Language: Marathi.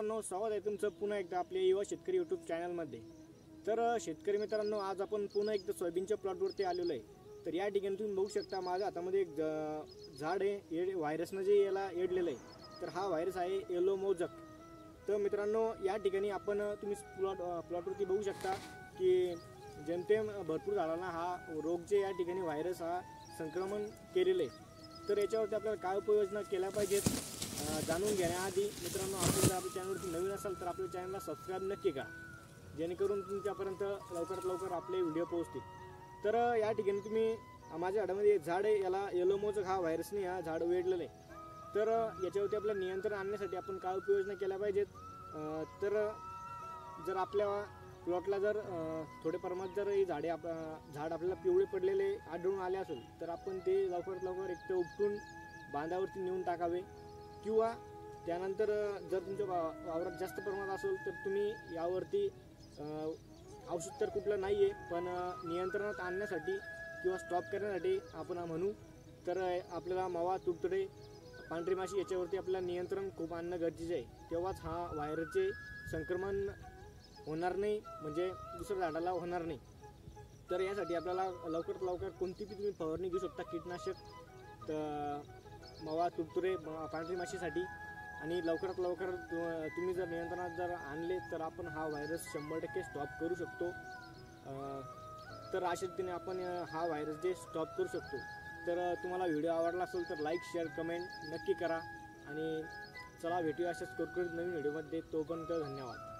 मित्रांनो, स्वागत आहे तुमचं पुन्हा एकदा आपल्या युवा शेतकरी यूट्यूब चॅनलमध्ये। तर शेतकरी मित्रांनो, आज आपण पुन्हा एकदा सोयाबीनच्या प्लॉटवरती आलेलो आहे। तर या ठिकाणी तुम्ही बघू शकता माझ्या हातामध्ये एक झाड आहे, व्हायरसनं जे याला एडलेलं आहे। तर हा व्हायरस आहे येलो मोजक। तर मित्रांनो, या ठिकाणी आपण तुम्ही प्लॉटवरती बघू शकता की जेमतेम भरपूर झाडांना हा रोग जे या ठिकाणी व्हायरस हा संक्रमण केलेलं आहे। तर याच्यावरती आपल्याला काय उपाययोजना केल्या पाहिजेत जाणून घेण्याआधी मित्रांनो, आपण जर आपल्या चॅनलवरती नवीन असाल तर आपल्या चॅनलला सबस्क्राईब नक्की करा, जेणेकरून तुमच्यापर्यंत लवकरात लवकर आपले व्हिडिओ पोहोचतील। तर या ठिकाणी तुम्ही माझ्या झाडामध्ये झाड आहे, याला येलो मोजक हा व्हायरसने हा झाड वेढलेलं आहे। तर याच्यावरती आपलं नियंत्रण आणण्यासाठी आपण काय उपाययोजना केल्या पाहिजेत, तर जर आपल्या प्लॉटला जर थोडे प्रमाणात जर ही झाड आपल्याला पिवळे पडलेले आढळून आले असेल तर आपण ते लवकरात लवकर एक तर उपटून बांधावरती नेऊन टाकावे, किंवा त्यानंतर जर तुमच्या वावरात जास्त प्रमाणात असेल तर तुम्ही यावरती औषध तर कुठलं नाही आहे, पण नियंत्रणात आणण्यासाठी किंवा स्टॉप करण्यासाठी आपण म्हणू तर आपल्याला मावा, तुडतुडे, पांढरी माशी याच्यावरती आपल्याला नियंत्रण खूप आणणं गरजेचं आहे। तेव्हाच हा व्हायरसचे संक्रमण होणार नाही, म्हणजे दुसऱ्या झाडाला होणार नाही। तर यासाठी आपल्याला लवकरात लवकर कोणती बी तुम्ही फवारणी घेऊ शकता कीटकनाशक, तर मावा, तुडतुडे, पांढरी माशीसाठी। आणि लवकरात लवकर तुम्ही जर नियंत्रणात जर आणले तर आपण हा व्हायरस 100% स्टॉप करू शकतो। तर अशा रीतीने आपण हा व्हायरस जे स्टॉप करू शकतो। तर तुम्हाला व्हिडिओ आवडला असेल तर लाईक, शेअर, कमेंट नक्की करा। आणि चला भेटूया अशाच कुरकुरीत नवीन व्हिडिओमध्ये। तोपर्यंत धन्यवाद।